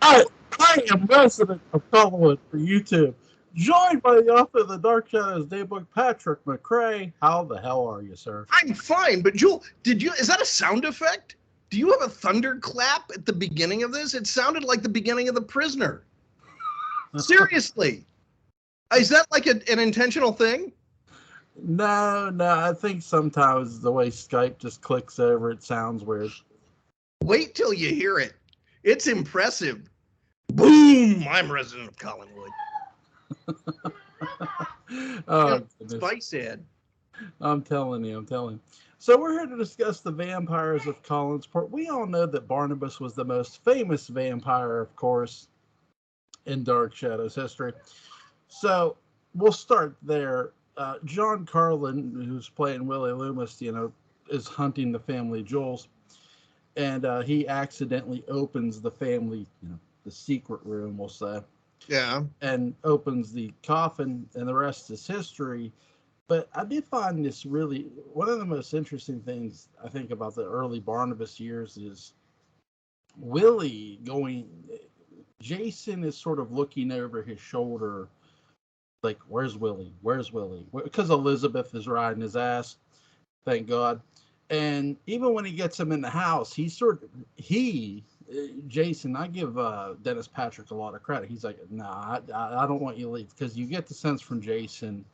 I, I am resident of Collinsport for YouTube, joined by the author of the Dark Shadows Daybook, Patrick McCray. How the hell are you, sir? I'm fine, but Joel, is that a sound effect? Do you have a thunderclap at the beginning of this? It sounded like the beginning of The Prisoner. Seriously. Is that like an intentional thing? No, I think sometimes the way Skype just clicks over, it sounds weird. Wait till you hear it. It's impressive. Boom! I'm resident of Collinwood. Oh, Spice ad. I'm telling you. So we're here to discuss the vampires of Collinsport. We all know that Barnabas was the most famous vampire, of course, in Dark Shadows history. So we'll start there. John Carlin, who's playing Willie Loomis, is hunting the family jewels, and he accidentally opens the family, the secret room, we'll say. Yeah. And opens the coffin, and the rest is history. But I did find this really one of the most interesting things I think about the early Barnabas years is Willie going. Jason is sort of looking over his shoulder, like, "Where's Willie? Where's Willie?" Because Elizabeth is riding his ass, thank God. And even when he gets him in the house, Jason, I give Dennis Patrick a lot of credit. He's like, "Nah, I don't want you to leave," because you get the sense from Jason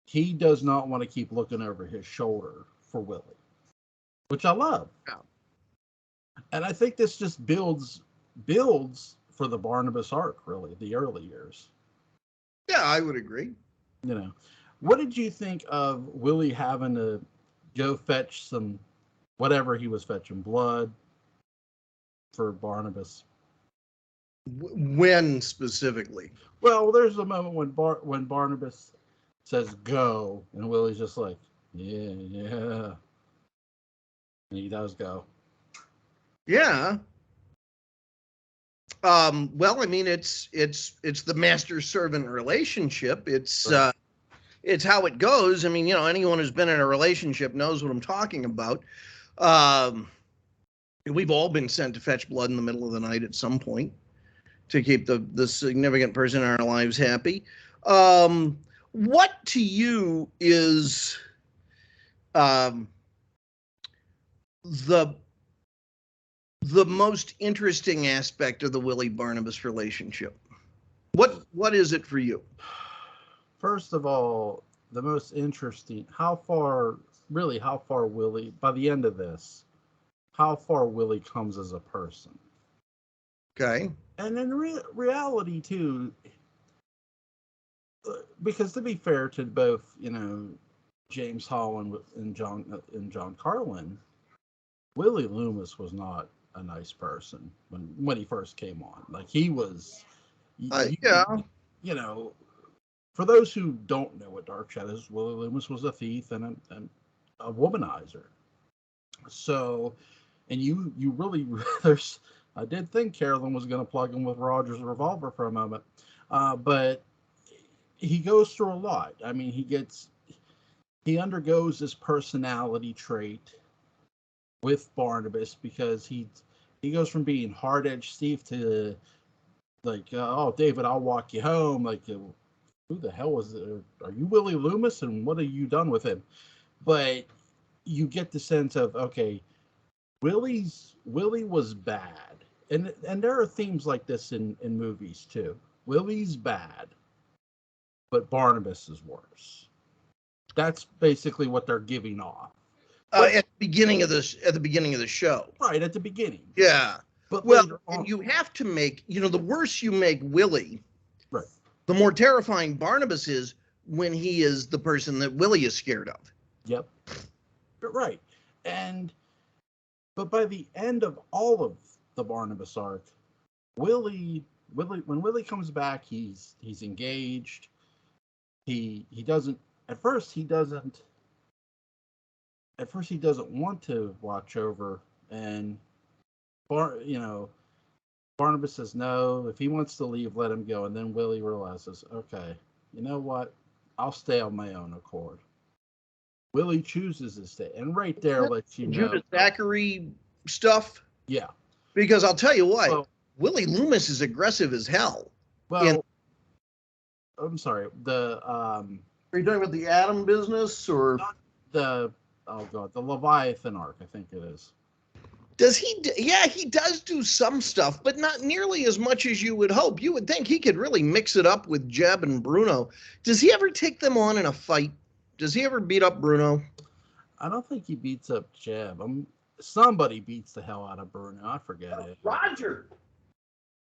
he does not want to keep looking over his shoulder for Willie, which I love. Yeah. And I think this just builds for the Barnabas arc, really, the early years. Yeah, I would agree. What did you think of Willie having to go fetch some, whatever he was fetching, blood for Barnabas? When specifically? Well, there's a moment when Barnabas says go, and Willie's just like, yeah, and he does go. Yeah. Well, I mean, it's the master-servant relationship. It's Right. It's how it goes. I mean, anyone who's been in a relationship knows what I'm talking about. We've all been sent to fetch blood in the middle of the night at some point to keep the significant person in our lives happy. What to you is the most interesting aspect of the Willie Barnabas relationship? What is it for you? First of all, the most interesting, how far Willie, by the end of this, how far Willie comes as a person. Okay. And in reality, too, because to be fair to both, James Holland and John Carlin, Willie Loomis was not a nice person when he first came on. Like, he was, Yeah. For those who don't know what Dark Shadows, Willie Loomis was a thief and a womanizer. So, and you really, I did think Carolyn was going to plug him with Roger's revolver for a moment, but he goes through a lot. I mean, he undergoes this personality trait with Barnabas because he goes from being hard-edged Steve to like, oh, David, I'll walk you home. Like, who the hell is it? Are you Willie Loomis? And what have you done with him? But you get the sense of, okay, Willie was bad. And there are themes like this in movies too. Willie's bad, but Barnabas is worse. That's basically what they're giving off. At the beginning of the show. Right, at the beginning. Yeah. But well, and you have to make, the worse you make Willie, right, the more terrifying Barnabas is when he is the person that Willie is scared of. Yep. Right. But by the end of all of the Barnabas arc, when Willie comes back, he's engaged. He doesn't want to watch over, and Barnabas says no. If he wants to leave, let him go. And then Willie realizes, okay, you know what? I'll stay on my own accord. Willie chooses to stay, and right there lets you know. Judas Zachary stuff. Yeah. Because I'll tell you what, Willie Loomis is aggressive as hell. Well, I'm sorry. Are you talking about the Atom business or the Leviathan arc? I think it is. Does he? Yeah, he does do some stuff, but not nearly as much as you would hope. You would think he could really mix it up with Jeb and Bruno. Does he ever take them on in a fight? Does he ever beat up Bruno? I don't think he beats up Jeb. Somebody beats the hell out of Bruno. I forget it.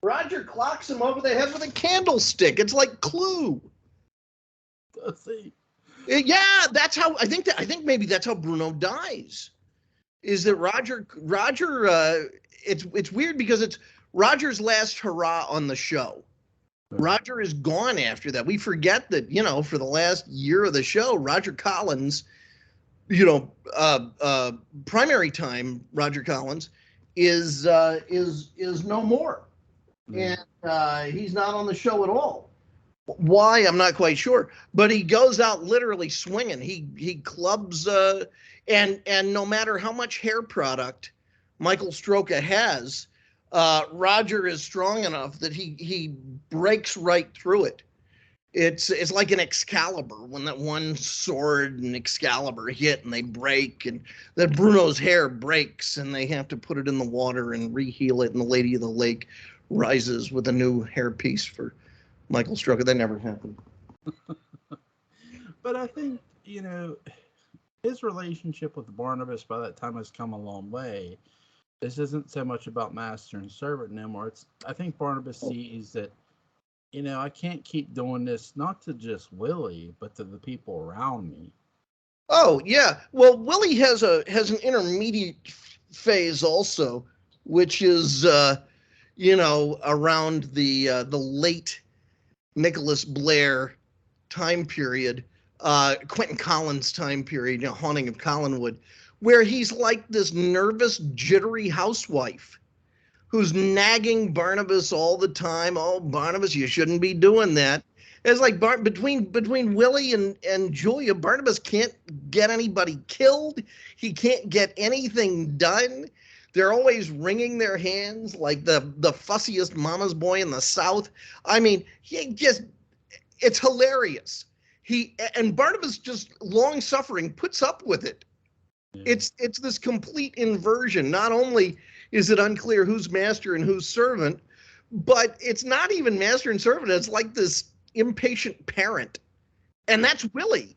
Roger clocks him over the head with a candlestick. It's like Clue. Does he? Yeah, that's how I think maybe that's how Bruno dies. Is that Roger? It's weird because it's Roger's last hurrah on the show. Roger is gone after that. We forget that, for the last year of the show, Roger Collins, primary time Roger Collins is no more, and he's not on the show at all. Why, I'm not quite sure, but he goes out literally swinging. He clubs, and no matter how much hair product Michael Stroka has, Roger is strong enough that he breaks right through it. It's like an Excalibur, when that one sword and Excalibur hit and they break, and then Bruno's hair breaks and they have to put it in the water and reheal it, and the Lady of the Lake rises with a new hairpiece for Michael Stroka. That never happened. But I think, his relationship with Barnabas by that time has come a long way. This isn't so much about master and servant anymore. I think Barnabas sees that, I can't keep doing this, not to just Willie, but to the people around me. Oh, yeah. Well, Willie has an intermediate phase also, which is, around the late Nicholas Blair time period, Quentin Collins time period, Haunting of Collinwood, where he's like this nervous, jittery housewife who's nagging Barnabas all the time. Oh, Barnabas, you shouldn't be doing that. It's like between Willie and Julia, Barnabas can't get anybody killed. He can't get anything done. They're always wringing their hands like the fussiest mama's boy in the South. I mean, it's hilarious. And Barnabas, just long suffering, puts up with it. Yeah. It's this complete inversion. Not only is it unclear who's master and who's servant, but it's not even master and servant. It's like this impatient parent, and that's Willie.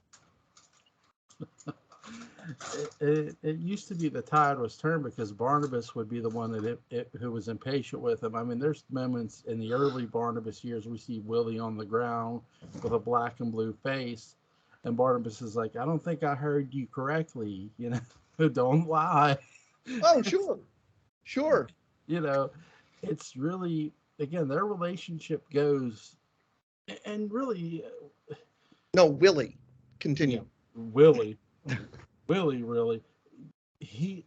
It used to be the tide was turned because Barnabas would be the one who was impatient with him. I mean, there's moments in the early Barnabas years we see Willie on the ground with a black and blue face, and Barnabas is like, I don't think I heard you correctly, don't lie. Oh, sure. It's really, again, their relationship goes, and really. No, Willie. Continue. Willie, really.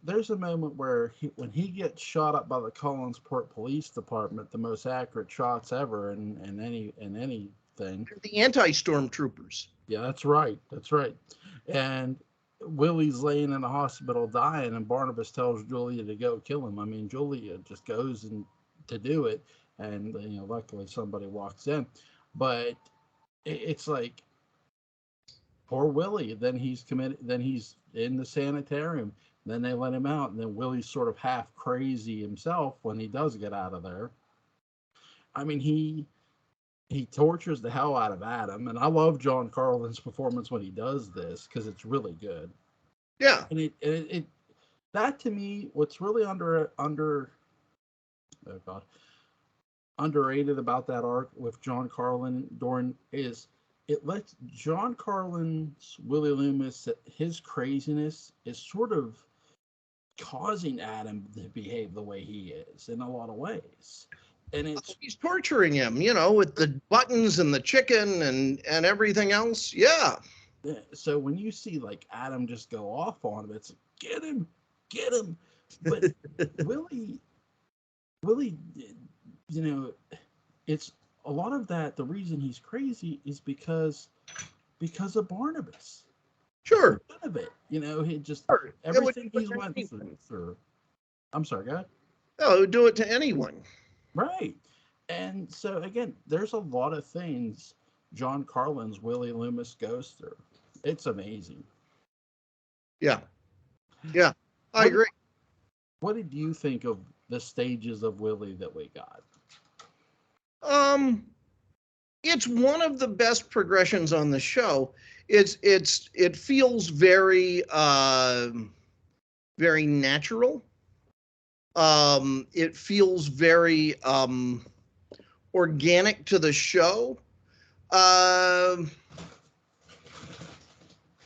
There's a moment where when he gets shot up by the Collinsport Police Department, the most accurate shots ever in anything. The anti-stormtroopers. Yeah, that's right. And Willie's laying in the hospital dying, and Barnabas tells Julia to go kill him. I mean, Julia just goes to do it, and luckily somebody walks in. But it's like, poor Willie. Then he's committed. Then he's in the sanitarium. Then they let him out, and then Willie's sort of half crazy himself when he does get out of there. I mean, he tortures the hell out of Adam, and I love John Carlin's performance when he does this because it's really good. Yeah, and it that to me, what's really underrated about that arc with John Carlin is it lets John Carlin's Willie Loomis, his craziness is sort of causing Adam to behave the way he is in a lot of ways. And he's torturing him, with the buttons and the chicken and everything else. Yeah. So when you see like Adam just go off on him, it's get him. But Willie, it's a lot of that. The reason he's crazy is because of Barnabas. Sure. None of it, he just everything he's went through. I'm sorry, go ahead. No, do it to anyone. Right. And so again, there's a lot of things John Carlin's Willie Loomis goes through. It's amazing. Yeah. Yeah. I What agree. what did you think of the stages of Willie that we got? Um, it's one of the best progressions on the show. It feels very very natural. It feels very organic to the show. Um,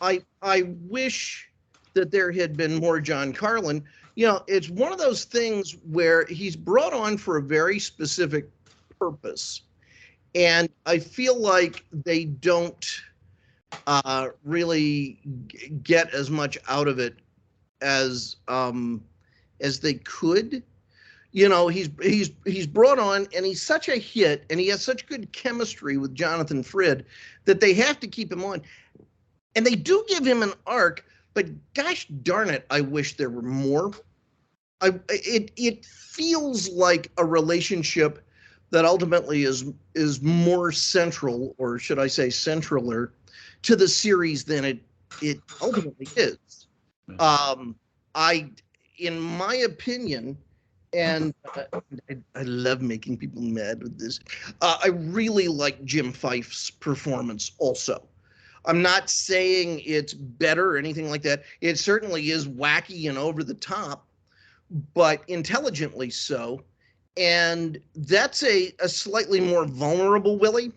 I wish that there had been more John Carlin. You know, it's one of those things where he's brought on for a very specific purpose, and I feel like they don't really get as much out of it as they could. You know, he's brought on, and he's such a hit, and he has such good chemistry with Jonathan Frid that they have to keep him on, and they do give him an arc. But gosh darn it, I wish there were more. It feels like a relationship that ultimately is more central, or should I say centraler, to the series than it ultimately is. I, in my opinion, and I love making people mad with this. I really like Jim Fife's performance also. I'm not saying it's better or anything like that. It certainly is wacky and over the top, but intelligently so. And that's a slightly more vulnerable Willie.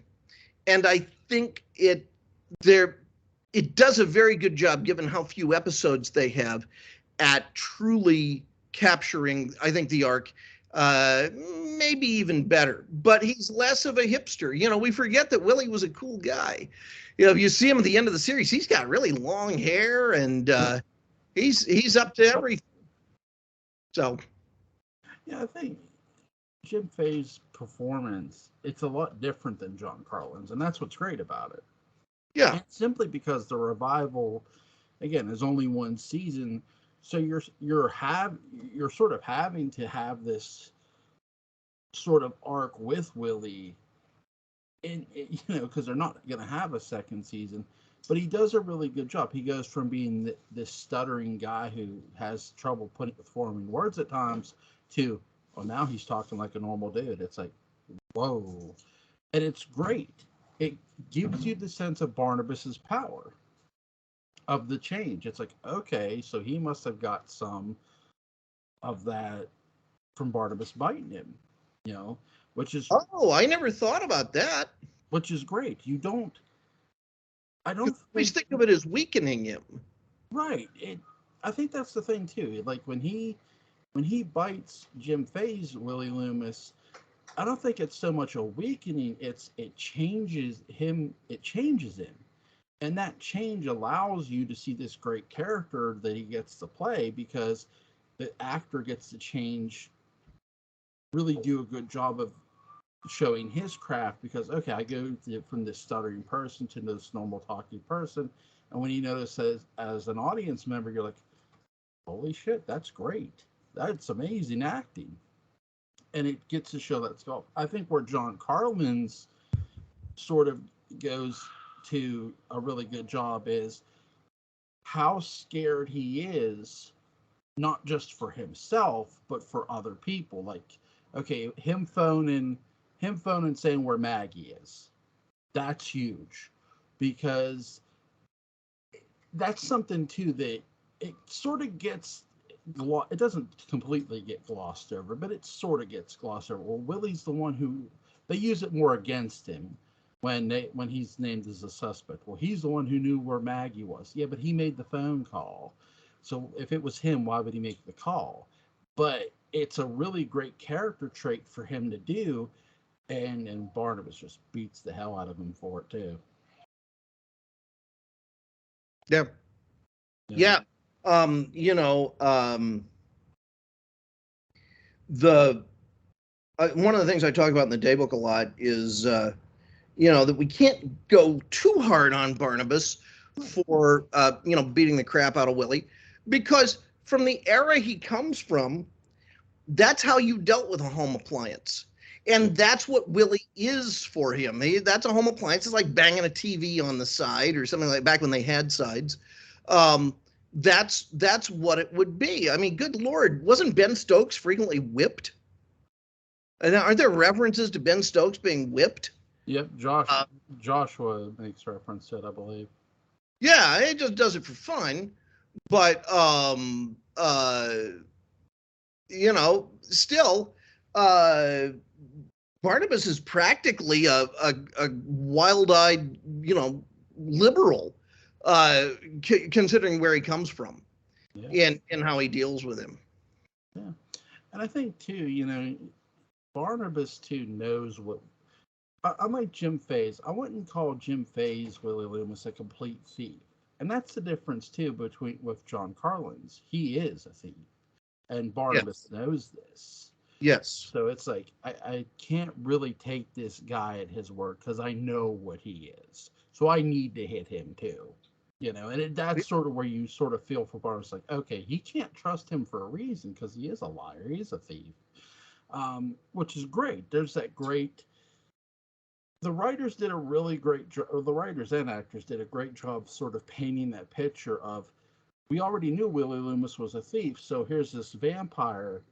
And I think it does a very good job, given how few episodes they have, at truly capturing, I think, the arc, maybe even better. But he's less of a hipster. You know, we forget that Willie was a cool guy. You know, if you see him at the end of the series, he's got really long hair, and he's up to everything. So, Yeah, I think Jim Fay's performance, it's a lot different than John Carlin's, and that's what's great about it. yeah. And simply because the revival, again, is only one season, so you're sort of having to have this sort of arc with Willie, in you know, because they're not going to have a second season. But he does a really good job. He goes from being this stuttering guy who has trouble forming words at times to, well, now he's talking like a normal dude. It's like, whoa. And it's great. It gives you the sense of Barnabas's power, of the change. It's like, okay, so he must have got some of that from Barnabas biting him, you know, which is Oh, I never thought about that. great. I You don't always think think of it as weakening him. right. I think that's the thing too. Like when he bites Jim Fay's Willie Loomis, I don't think it's so much a weakening. It changes him. And that change allows you to see this great character that he gets to play, because the actor gets to change, really do a good job of showing his craft. Because okay, I go from this stuttering person to this normal talking person, and when you notice as an audience member, you're like, holy shit, that's great, that's amazing acting. And it gets to show that sculpt. I think where John Carlin's sort of goes to a really good job is how scared he is, not just for himself, but for other people. Like, okay, him phoning saying where Maggie is. That's huge, because that's something too that it sort of gets, it doesn't completely get glossed over, but it sort of gets glossed over. Well, Willie's the one who, they use it more against him when he's named as a suspect. Well, he's the one who knew where Maggie was. Yeah, but he made the phone call. So if it was him, why would he make the call? But it's a really great character trait for him to do, and Barnabas just beats the hell out of him for it too. Yeah. Yeah. You know, the one of the things I talk about in the daybook a lot is you know, that we can't go too hard on Barnabas for you know, beating the crap out of Willie, because from the era he comes from, that's how you dealt with a home appliance. And that's what Willie is for him. That's a home appliance. It's like banging a TV on the side or something like back when they had sides. That's what it would be. I mean, good Lord, wasn't Ben Stokes frequently whipped? And aren't there references to Ben Stokes being whipped? Yep, Joshua makes reference to it, I believe. Yeah, it just does it for fun. But still, Barnabas is practically a wild-eyed, liberal, considering where he comes from, and how he deals with him. Yeah, and I think too, Barnabas too knows what. I'm like Jim Faze. I wouldn't call Jim Faze, Willie Loomis, a complete thief, and that's the difference too with John Carlins. He is a thief, and Barnabas knows this. Yes. So it's like I can't really take this guy at his word because I know what he is. So I need to hit him too. And that's sort of where you sort of feel for Barnes, like, okay, he can't trust him for a reason because he is a liar, he's a thief, which is great. There's that great. The writers did a really great job, or the writers and actors did a great job, sort of painting that picture of, we already knew Willie Loomis was a thief, so here's this vampire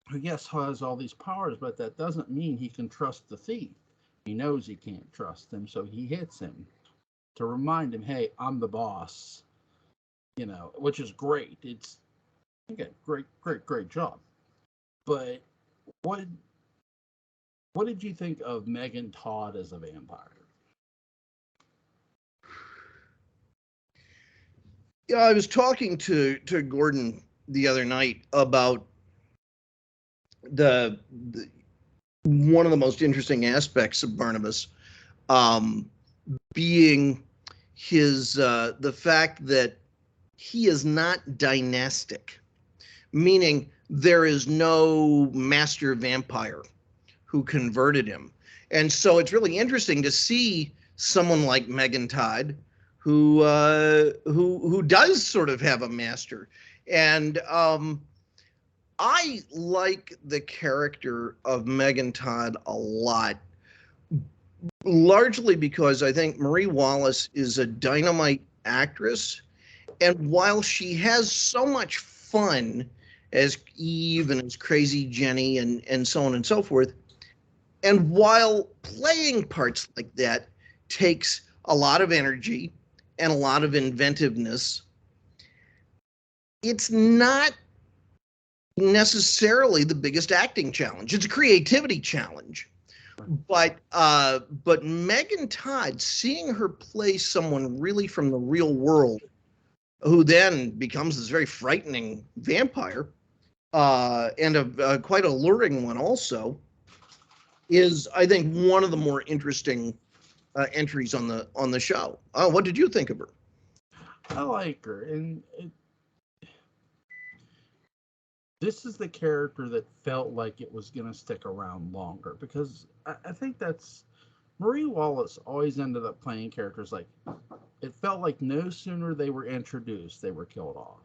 who, yes, has all these powers, but that doesn't mean he can trust the thief. He knows he can't trust him, so he hits him to remind him, hey, I'm the boss, which is great. It's, again, great job. But what did you think of Megan Todd as a vampire? Yeah, I was talking to Gordon the other night about the one of the most interesting aspects of Barnabas being his the fact that he is not dynastic, meaning there is no master vampire who converted him. And so it's really interesting to see someone like Megan Todd who does sort of have a master. And I like the character of Megan Todd a lot, largely because I think Marie Wallace is a dynamite actress. And while she has so much fun as Eve and as Crazy Jenny and so on and so forth, and while playing parts like that takes a lot of energy and a lot of inventiveness, it's not necessarily the biggest acting challenge. It's a creativity challenge. But Megan Todd, seeing her play someone really from the real world, who then becomes this very frightening vampire, and a quite alluring one also, is, I think, one of the more interesting entries on the show. What did you think of her? I like her, and this is the character that felt like it was going to stick around longer, because I think that's Marie Wallace always ended up playing characters like, it felt like no sooner they were introduced, they were killed off.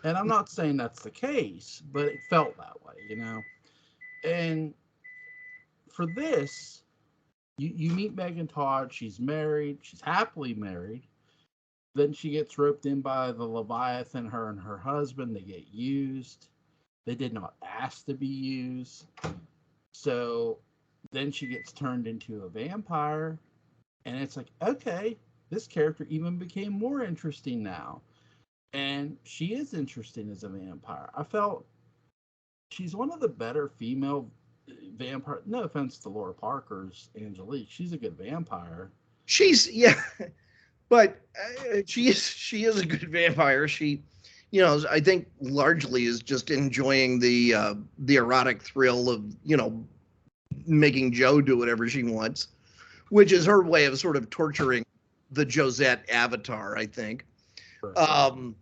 And I'm not saying that's the case, but it felt that way, And for this, you meet Megan Todd, she's married, she's happily married. Then she gets roped in by the Leviathan, her and her husband, they get used. They did not ask to be used. So then she gets turned into a vampire. And it's like, okay, this character even became more interesting now. And she is interesting as a vampire. I felt she's one of the better female vampire. No offense to Laura Parker's Angelique. She's a good vampire. But she is a good vampire. She, I think largely is just enjoying the erotic thrill of, making Joe do whatever she wants, which is her way of sort of torturing the Josette avatar, I think. Right.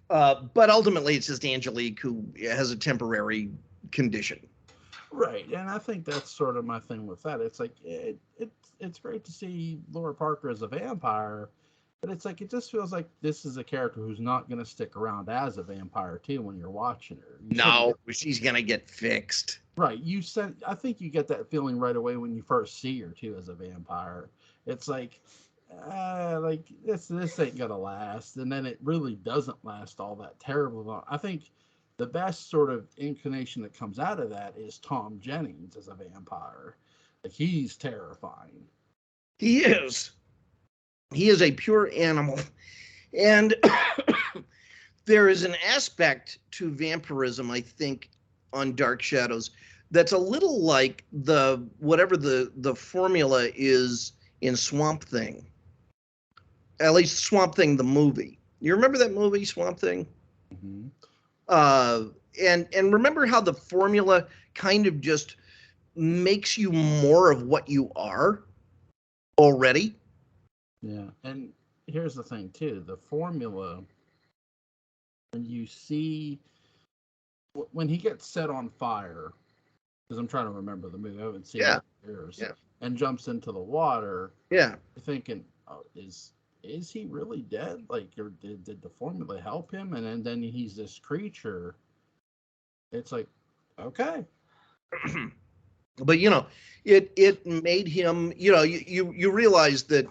But ultimately, it's just Angelique who has a temporary condition. Right, and I think that's sort of my thing with that. It's like it's great to see Laura Parker as a vampire, But it's like, it just feels like this is a character who's not going to stick around as a vampire too when you're watching her. No, she's gonna get fixed. Right. I think you get that feeling right away when you first see her too as a vampire. It's like this ain't gonna last, and then it really doesn't last all that terribly long. I think the best sort of inclination that comes out of that is Tom Jennings as a vampire. Like, he's terrifying. He is. He is a pure animal. And there is an aspect to vampirism, I think, on Dark Shadows that's a little like whatever the formula is in Swamp Thing. At least Swamp Thing, the movie. You remember that movie, Swamp Thing? Mm-hmm. And remember how the formula kind of just makes you more of what you are already? Yeah, and here's the thing too: the formula. When you see when he gets set on fire, because I'm trying to remember the movie, I haven't seen it in years, and jumps into the water. Yeah, you're thinking, oh, is he really dead? Like, or did the formula help him? And then he's this creature. It's like, okay. But it made him. You realize that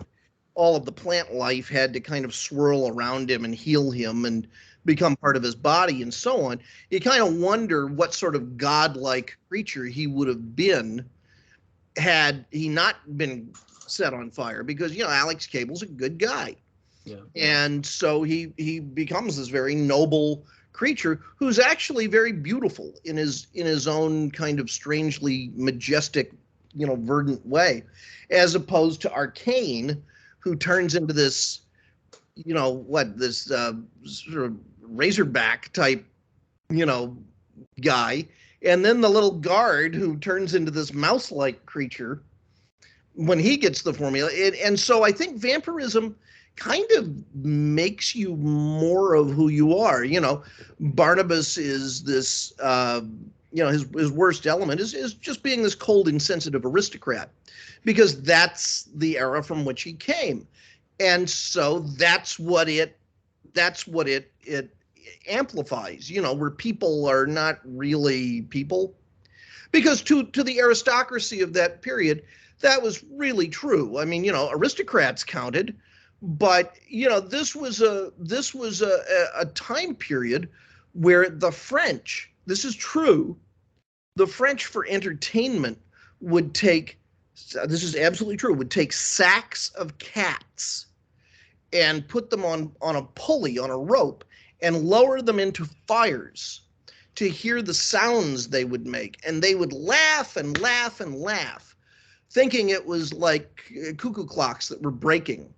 all of the plant life had to kind of swirl around him and heal him and become part of his body and so on. You kind of wonder what sort of godlike creature he would have been had he not been set on fire, because Alex Cable's a good guy. Yeah. And so he becomes this very noble creature who's actually very beautiful in his own kind of strangely majestic, verdant way, as opposed to Arcane, who turns into this, this sort of Razorback type, guy. And then the little guard who turns into this mouse-like creature when he gets the formula. And so I think vampirism kind of makes you more of who you are. Barnabas is this, his worst element is just being this cold, insensitive aristocrat, because that's the era from which he came. And so that's what it amplifies, where people are not really people. Because to the aristocracy of that period, that was really true. I mean, aristocrats counted, but this was a time period where the French, this is true, the French for entertainment would take, this is absolutely true, would take sacks of cats and put them on a pulley, on a rope, and lower them into fires to hear the sounds they would make. And they would laugh and laugh and laugh, thinking it was like cuckoo clocks that were breaking,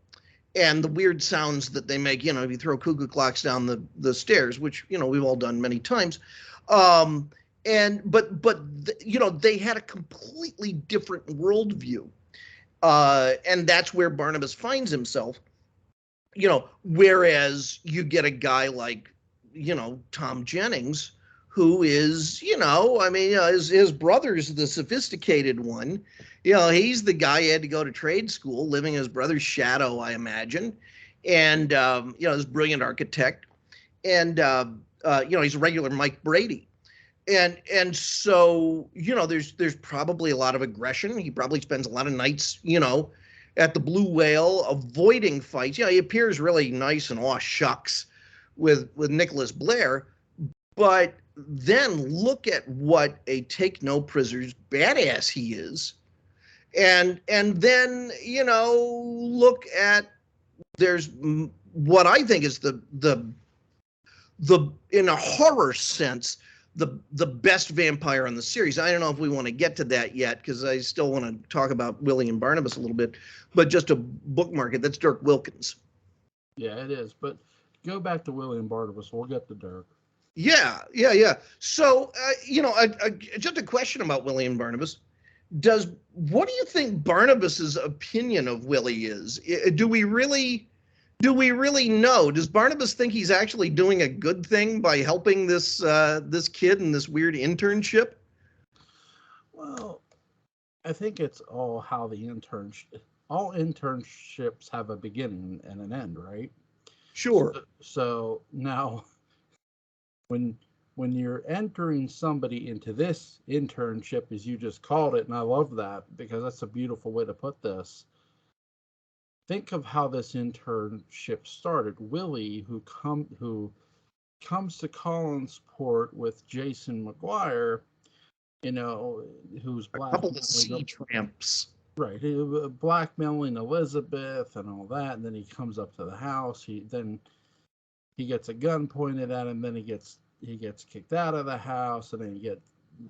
and the weird sounds that they make, if you throw cuckoo clocks down the stairs, which, we've all done many times. But they had a completely different worldview. And that's where Barnabas finds himself, whereas you get a guy like, Tom Jennings, who is, his brother's the sophisticated one. He's the guy who had to go to trade school, living in his brother's shadow, I imagine. And, this brilliant architect. And, he's a regular Mike Brady. And so, there's probably a lot of aggression. He probably spends a lot of nights, at the Blue Whale, avoiding fights. He appears really nice and aw shucks with Nicholas Blair. But then look at what a take no prisoners badass he is. And then, look at, there's what I think is the in a horror sense, the best vampire in the series. I don't know if we want to get to that yet, because I still want to talk about Willie and Barnabas a little bit, but just to bookmark it, that's Dirk Wilkins. Yeah, it is. But go back to Willie and Barnabas. We'll get to Dirk. Yeah. So, just a question about Willie and Barnabas. What do you think Barnabas's opinion of Willie is? Do we really know? Does Barnabas think he's actually doing a good thing by helping this kid in this weird internship? Well, I think it's all how the internship. all internships have a beginning and an end, right? Sure. So now when you're entering somebody into this internship, as you just called it, and I love that because that's a beautiful way to put this. Think of how this internship started. Willie, who comes to Collinsport with Jason McGuire, who's A couple of sea tramps. right, blackmailing Elizabeth and all that, and then he comes up to the house. He gets a gun pointed at him. Then he gets kicked out of the house, and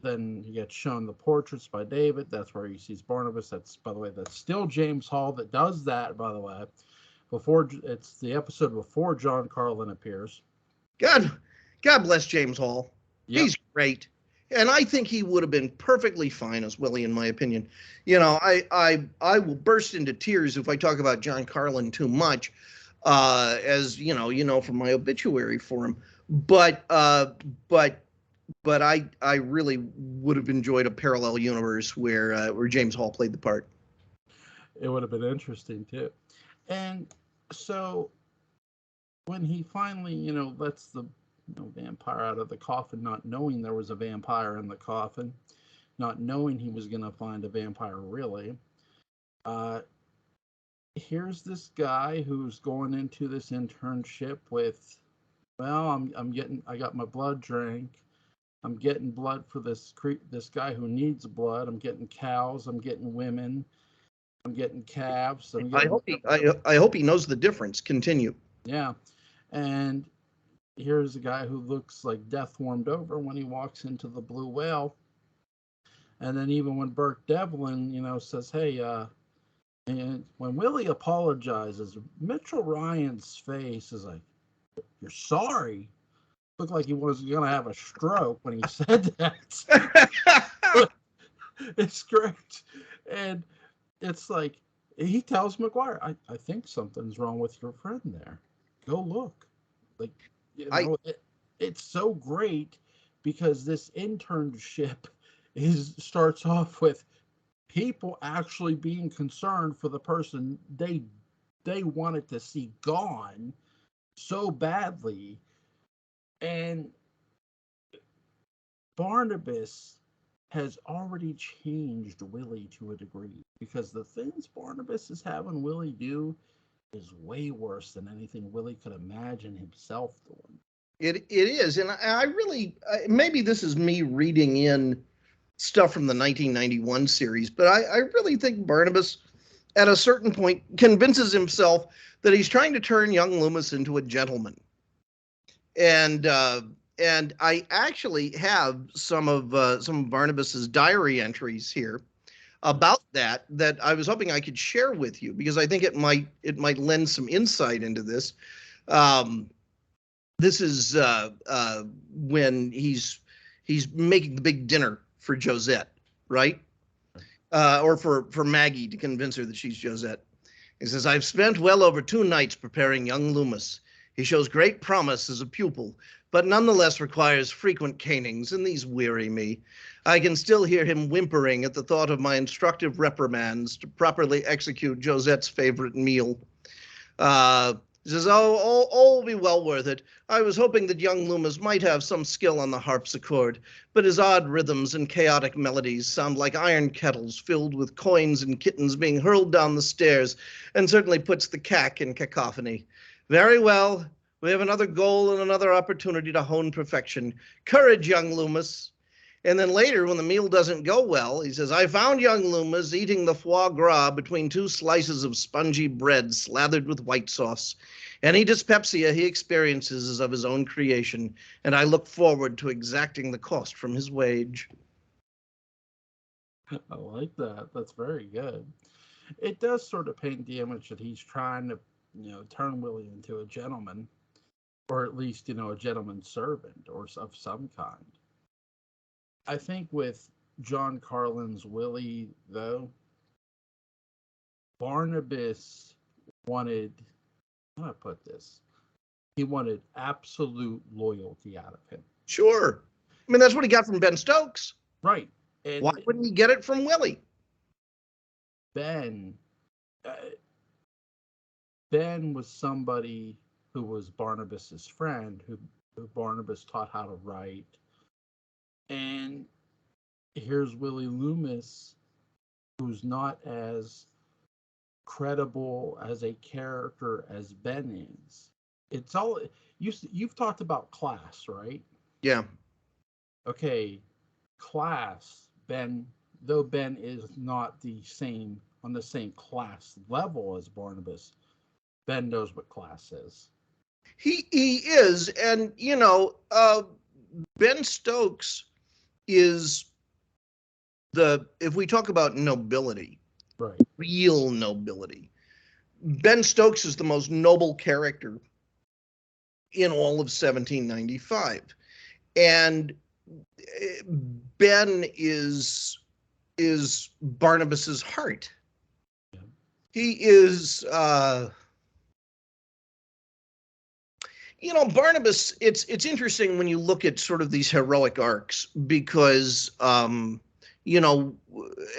then he gets shown the portraits by David. That's where he sees Barnabas. That's, by the way, that's still James Hall that does that. By the way, it's the episode before John Carlin appears. God bless James Hall. Yep. He's great. And I think he would have been perfectly fine as Willie, in my opinion. I will burst into tears if I talk about John Carlin too much, as from my obituary for him. But I really would have enjoyed a parallel universe where James Hall played the part. It would have been interesting too. And so when he finally, lets the vampire out of the coffin, not knowing there was a vampire in the coffin, not knowing he was going to find a vampire really, here's this guy who's going into this internship with, well, I got my blood drank. I'm getting blood for this guy who needs blood. I'm getting cows. I'm getting women. I'm getting calves. I hope he knows the difference. Continue. Yeah. And here's a guy who looks like death warmed over when he walks into the Blue Whale. And then even when Burke Devlin, says, hey, and when Willie apologizes, Mitchell Ryan's face is like, you're sorry? Looked like he was going to have a stroke when he said that. It's great. And it's like, he tells McGuire, I think something's wrong with your friend there. Go look. Like, it's so great because this internship starts off with people actually being concerned for the person they wanted to see gone so badly. And Barnabas has already changed Willie to a degree because the things Barnabas is having Willie do is way worse than anything Willie could imagine himself doing. It is, and I really, maybe this is me reading in stuff from the 1991 series, but I really think Barnabas, at a certain point, convinces himself that he's trying to turn young Loomis into a gentleman. And I actually have some of Barnabas's diary entries here about that I was hoping I could share with you because I think it might lend some insight into this. This is when he's making the big dinner for Josette, right? Or for Maggie to convince her that she's Josette. He says, I've spent well over 2 nights preparing young Loomis. He shows great promise as a pupil, but nonetheless requires frequent canings, and these weary me. I can still hear him whimpering at the thought of my instructive reprimands to properly execute Josette's favorite meal. He says, all will be well worth it. I was hoping that young Loomis might have some skill on the harpsichord, but his odd rhythms and chaotic melodies sound like iron kettles filled with coins and kittens being hurled down the stairs, and certainly puts the cack in cacophony. Very well. We have another goal and another opportunity to hone perfection. Courage, young Loomis. And then later, when the meal doesn't go well, he says, I found young Loomis eating the foie gras between 2 slices of spongy bread slathered with white sauce. Any dyspepsia he experiences is of his own creation, and I look forward to exacting the cost from his wage. I like that. That's very good. It does sort of paint the image that he's trying to, turn Willie into a gentleman, or at least, a gentleman's servant or of some kind. I think with John Carlin's Willie, though, Barnabas wanted, how do I put this? He wanted absolute loyalty out of him. Sure. I mean, that's what he got from Ben Stokes. Right. And why wouldn't he get it from Willie? Ben Ben was somebody who was Barnabas's friend, who Barnabas taught how to write. And here's Willie Loomis, who's not as credible as a character as Ben is. It's all you've talked about class, right? Yeah. Okay, class. Though Ben is not on the same class level as Barnabas, Ben knows what class is. He is, and Ben Stokes is if we talk about nobility, right? Real nobility, Ben Stokes is the most noble character in all of 1795, and Ben is Barnabas's heart. Yeah. He is. Barnabas, it's interesting when you look at sort of these heroic arcs, because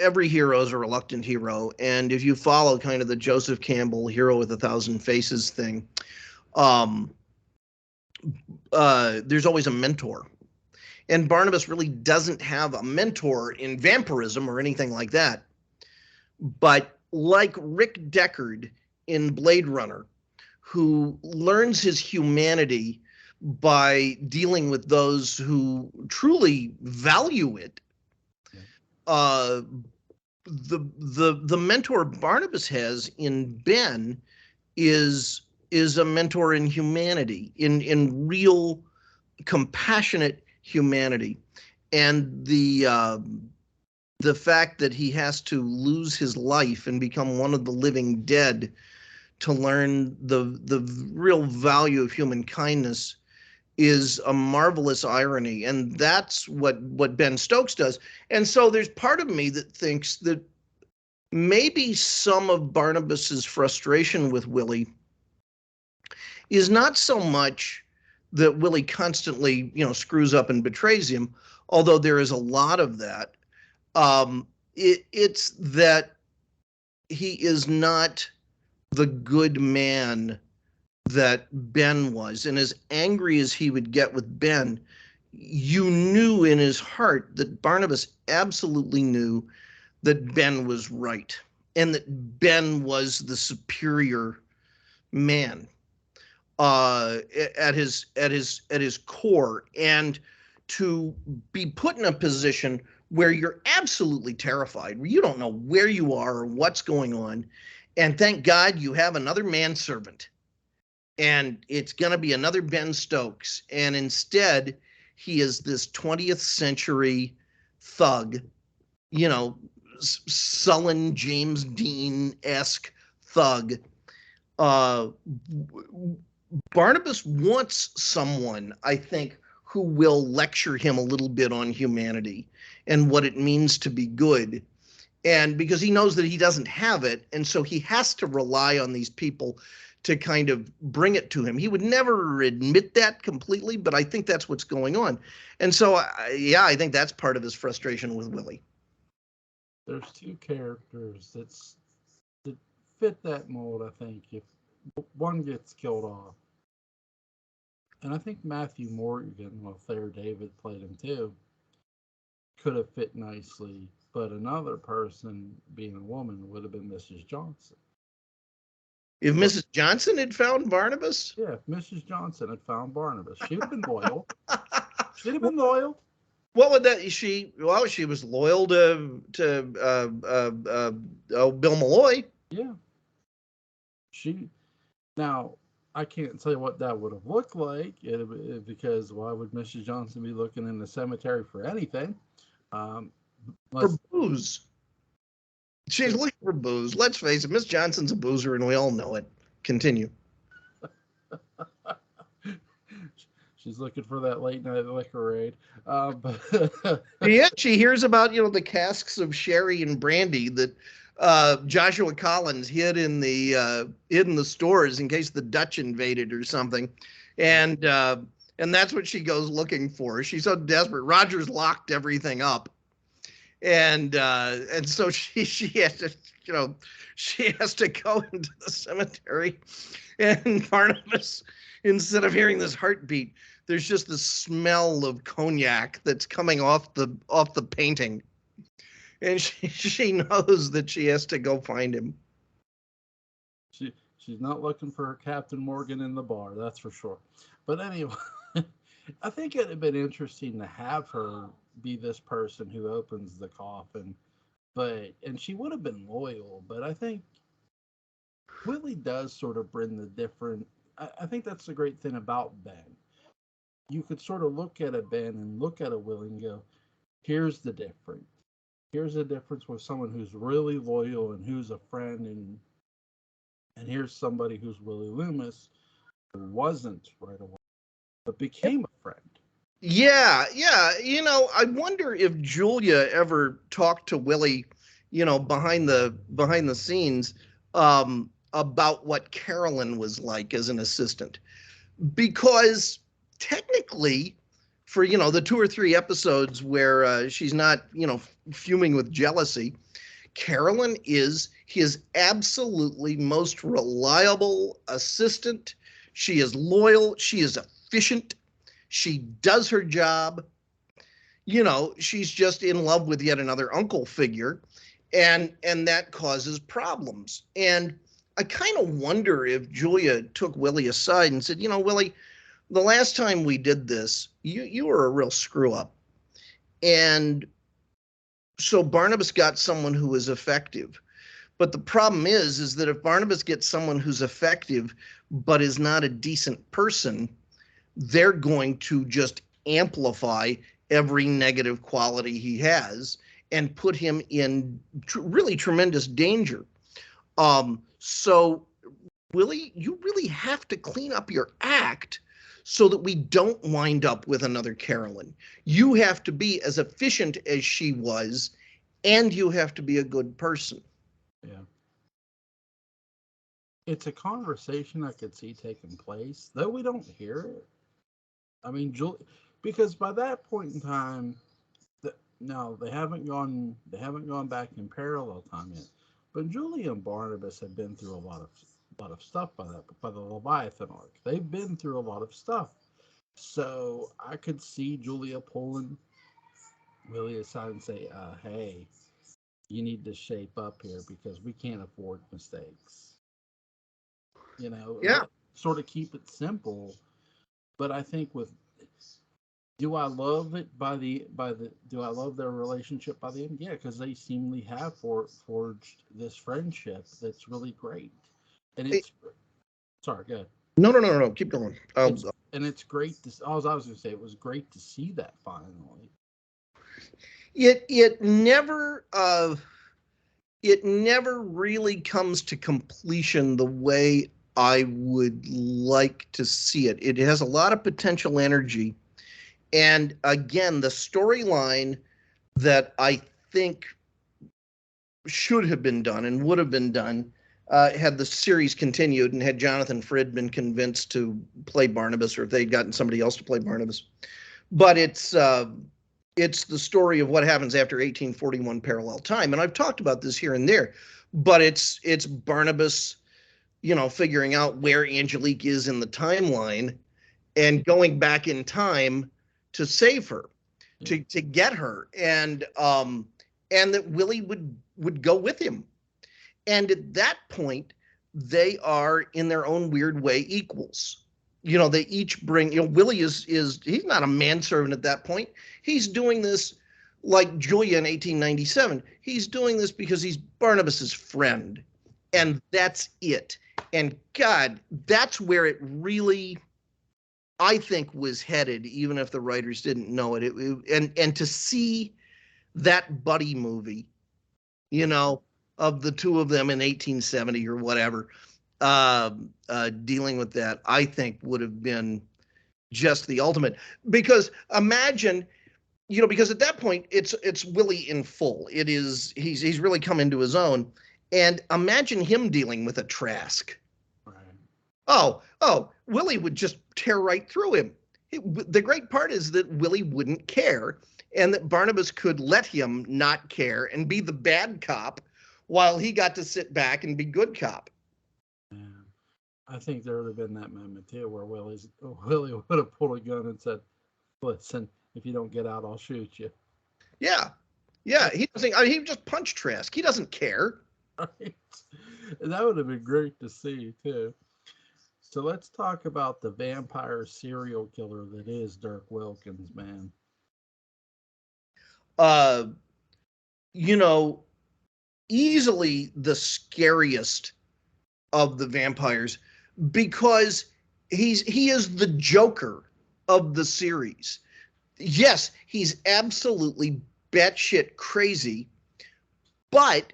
every hero is a reluctant hero, and if you follow kind of the Joseph Campbell hero with 1,000 faces thing, there's always a mentor, and Barnabas really doesn't have a mentor in vampirism or anything like that. But like Rick Deckard in Blade Runner, who learns his humanity by dealing with those who truly value it. Yeah. The mentor Barnabas has in Ben is a mentor in humanity, in real compassionate humanity, and the fact that he has to lose his life and become one of the living dead to learn the real value of human kindness is a marvelous irony. And that's what Ben Stokes does. And so there's part of me that thinks that maybe some of Barnabas's frustration with Willie is not so much that Willie constantly, screws up and betrays him, although there is a lot of that. It's that he is not the good man that Ben was. And as angry as he would get with Ben, you knew in his heart that Barnabas absolutely knew that Ben was right and that Ben was the superior man at his core. And to be put in a position where you're absolutely terrified, where you don't know where you are or what's going on, and thank God you have another manservant, and it's going to be another Ben Stokes, and instead he is this 20th century thug, sullen James Dean-esque thug. Barnabas wants someone, I think, who will lecture him a little bit on humanity and what it means to be good. And because he knows that he doesn't have it, and so he has to rely on these people to kind of bring it to him. He would never admit that completely, but I think that's what's going on. And so, I think that's part of his frustration with Willie. There's two characters that fit that mold, I think, if one gets killed off. And I think Matthew Morgan, well, Thayer David played him too, could have fit nicely. But another person, being a woman, would have been Mrs. Johnson. If Mrs. Johnson had found Barnabas? Yeah, if Mrs. Johnson had found Barnabas, she'd have been loyal. She'd have been loyal. What would that? She was loyal to Bill Malloy. Yeah. Now, I can't say what that would have looked like, because why would Mrs. Johnson be looking in the cemetery for anything? For booze. She's looking for booze. Let's face it, Miss Johnson's a boozer, and we all know it. Continue. She's looking for that late night liquor raid. Yeah, she hears about the casks of sherry and brandy that Joshua Collins hid in the stores in case the Dutch invaded or something, and that's what she goes looking for. She's so desperate. Roger's locked everything up, and so she has to, she has to go into the cemetery, and Barnabas, instead of hearing this heartbeat, there's just the smell of cognac that's coming off the painting, and she knows that she has to go find him. She's not looking for her Captain Morgan in the bar, that's for sure. But anyway, I think it'd have been interesting to have her be this person who opens the coffin, and she would have been loyal. But I think Willie does sort of bring the different. I think that's the great thing about Ben. You could sort of look at a Ben and look at a Willie and go, "Here's the difference. Here's the difference with someone who's really loyal and who's a friend, and here's somebody who's Willie Loomis, who wasn't right away, but became a friend." Yeah. I wonder if Julia ever talked to Willie, behind the scenes, about what Carolyn was like as an assistant, because technically, for the 2 or 3 episodes where she's not fuming with jealousy, Carolyn is his absolutely most reliable assistant. She is loyal. She is efficient. She does her job. She's just in love with yet another uncle figure, and that causes problems. And I kind of wonder if Julia took Willie aside and said, Willie, the last time we did this, you were a real screw up. And so Barnabas got someone who was effective. But the problem is that if Barnabas gets someone who's effective but is not a decent person, they're going to just amplify every negative quality he has and put him in really tremendous danger. So Willie, you really have to clean up your act so that we don't wind up with another Carolyn. You have to be as efficient as she was, and you have to be a good person. Yeah. It's a conversation I could see taking place, though we don't hear it. I mean, because by that point in time, no, they haven't gone back in parallel time yet. But Julia and Barnabas have been through a lot of stuff by the Leviathan arc. They've been through a lot of stuff. So I could see Julia pulling Willie aside and say, "Hey, you need to shape up here because we can't afford mistakes." Yeah. Sort of keep it simple. But I think do I love it do I love their relationship by the end? Yeah, because they seemingly have forged this friendship that's really great. And sorry, go ahead. No. Keep going. It's great to. All I was going to say, it was great to see that finally. It never really comes to completion the way I would like to see it. It has a lot of potential energy. And again, the storyline that I think should have been done and would have been done had the series continued and had Jonathan Frid been convinced to play Barnabas, or if they'd gotten somebody else to play Barnabas. But it's the story of what happens after 1841 parallel time. And I've talked about this here and there, but it's Barnabas, figuring out where Angelique is in the timeline and going back in time to save her, to get her, and that Willie would go with him. And at that point, they are in their own weird way equals. They each bring, Willie is he's not a manservant at that point. He's doing this like Julia in 1897. He's doing this because he's Barnabas's friend, and that's it. And God, that's where it really, I think, was headed, even if the writers didn't know it. And to see that buddy movie, of the two of them in 1870 or whatever, dealing with that, I think would have been just the ultimate. Because imagine, because at that point it's Willie in full. It is he's really come into his own. And imagine him dealing with a Trask. Right. Oh, Willie would just tear right through him. The great part is that Willie wouldn't care, and that Barnabas could let him not care and be the bad cop while he got to sit back and be good cop. Yeah. I think there would have been that moment too where Willie would have pulled a gun and said, "Listen, if you don't get out, I'll shoot you." Yeah. He doesn't. He just punched Trask. He doesn't care. Right? And that would have been great to see too. So let's talk about the vampire serial killer that is Dirk Wilkins, man. Uh, you know, easily the scariest of the vampires because he is the Joker of the series. Yes, he's absolutely batshit crazy, but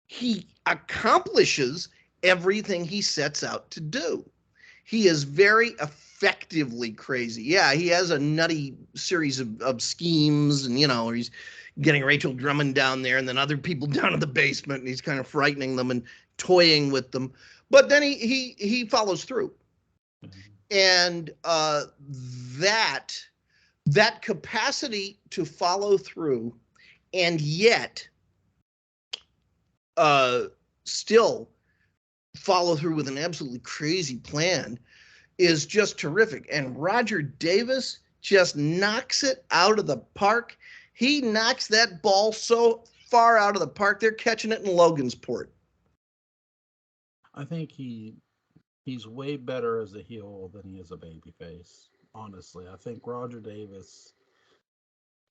he accomplishes everything he sets out to do. He is very effectively crazy. Yeah, he has a nutty series of schemes, and he's getting Rachel Drummond down there and then other people down in the basement, and he's kind of frightening them and toying with them. But then he follows through. Mm-hmm. And that capacity to follow through and yet still follow through with an absolutely crazy plan is just terrific. And Roger Davis just knocks it out of the park. He knocks that ball so far out of the park, they're catching it in Logansport. I think he's way better as a heel than he is a babyface. Honestly, I think Roger Davis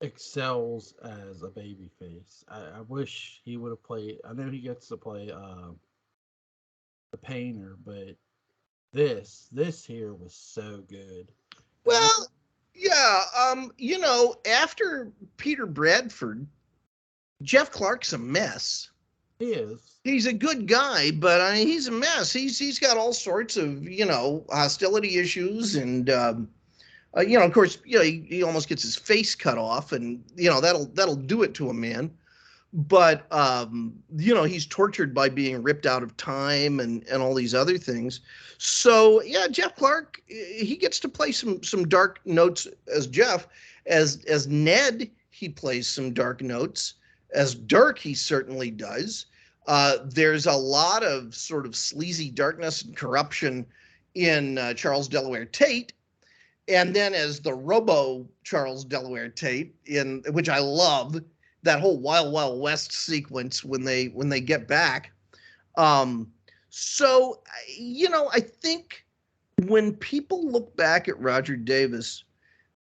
excels as a babyface. I wish he would have played. I know he gets to play the painter, but this here was so good. Well, yeah, after Peter Bradford, Jeff Clark's a mess. He is. He's a good guy, but he's a mess. He's got all sorts of hostility issues, and of course, he almost gets his face cut off, and that'll do it to a man. But he's tortured by being ripped out of time and all these other things. So yeah, Jeff Clark, he gets to play some dark notes as Jeff. As Ned, he plays some dark notes. As Dirk, he certainly does. There's a lot of sort of sleazy darkness and corruption in Charles Delaware Tate. And then as the Robo Charles Delaware Tate, in which I love that whole Wild Wild West sequence when they get back. So I think when people look back at Roger Davis,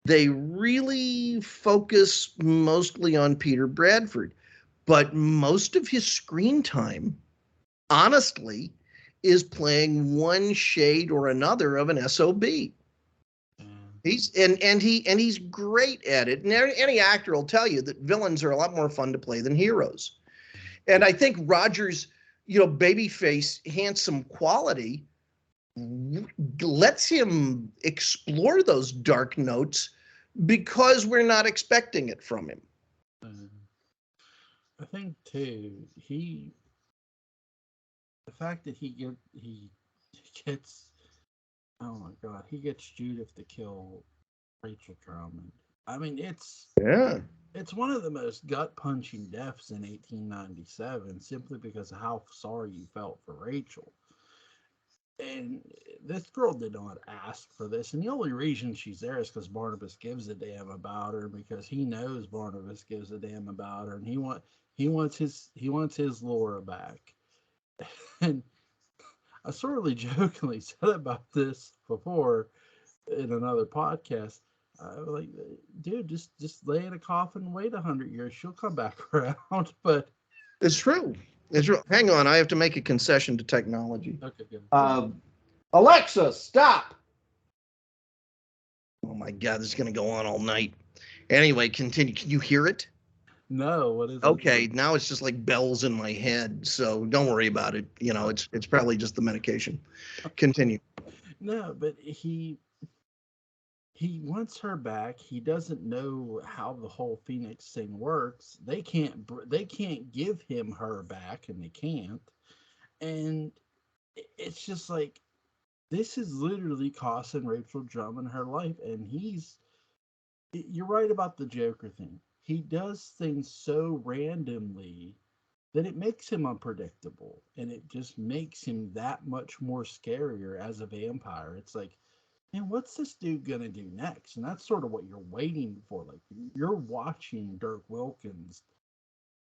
they really focus mostly on Peter Bradford, but most of his screen time, honestly, is playing one shade or another of an SOB. He's great at it. And any actor will tell you that villains are a lot more fun to play than heroes. And I think Roger's, babyface, handsome quality lets him explore those dark notes because we're not expecting it from him. I think too, the fact that he gets, oh my God, he gets Judith to kill Rachel Drummond. I mean, it's one of the most gut-punching deaths in 1897, simply because of how sorry you felt for Rachel. And this girl did not ask for this, and the only reason she's there is because Barnabas gives a damn about her, because he knows Barnabas gives a damn about her, and he wants his Laura back. And I sort of jokingly said about this before in another podcast. Like, dude, just lay in a coffin and wait 100 years. She'll come back around. But it's true. It's true. Hang on, I have to make a concession to technology. Okay, good. Alexa, stop. Oh my God, this is going to go on all night. Anyway, continue. Can you hear it? No, what is it? Okay, now it's just like bells in my head, so don't worry about it. It's probably just the medication. Continue. No, but he wants her back. He doesn't know how the whole Phoenix thing works. They can't give him her back, and they can't. And it's just like, this is literally costing Rachel Drummond her life, and he's You're right about the Joker thing. He does things so randomly that it makes him unpredictable, and it just makes him that much more scarier as a vampire. It's like, man, what's this dude gonna do next? And that's sort of what you're waiting for. Like, you're watching Dirk Wilkins,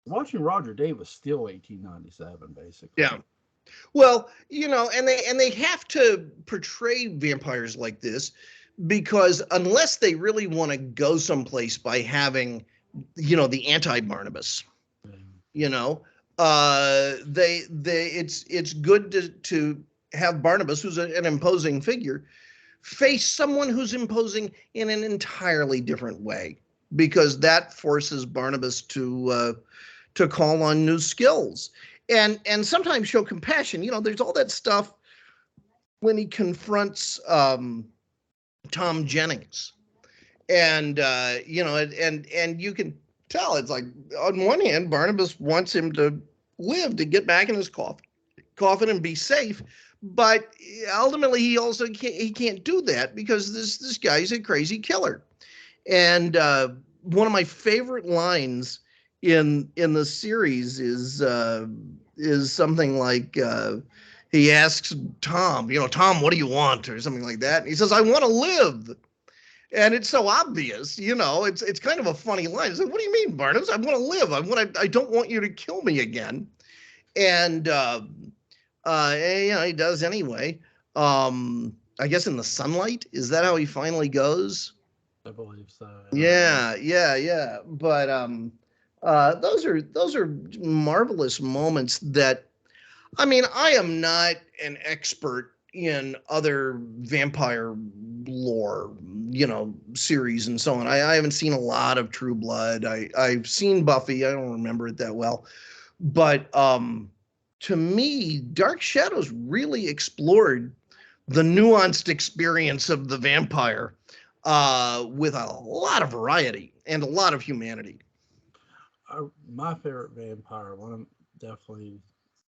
watching Roger Davis steal 1897, basically. Yeah. Well, and they have to portray vampires like this because unless they really want to go someplace by having, the anti-Barnabas, you know, it's good to have Barnabas, who's an imposing figure, face someone who's imposing in an entirely different way, because that forces Barnabas to call on new skills and sometimes show compassion. There's all that stuff when he confronts Tom Jennings, and and you can tell it's like, on one hand, Barnabas wants him to live, to get back in his coffin and be safe, but ultimately he can't do that because this guy's a crazy killer. And one of my favorite lines in the series is something like, he asks Tom, Tom, what do you want, or something like that. And he says, I want to live. And it's so obvious, it's kind of a funny line. It's like, what do you mean, Barnabas? I want to live. I don't want you to kill me again. And he does anyway. I guess in the sunlight, is that how he finally goes? I believe so. Yeah. But those are marvelous moments that, I mean, I am not an expert in other vampire lore, series and so on. I haven't seen a lot of True Blood. I've seen Buffy. I don't remember it that well. But to me, Dark Shadows really explored the nuanced experience of the vampire with a lot of variety and a lot of humanity. My favorite vampire, one of definitely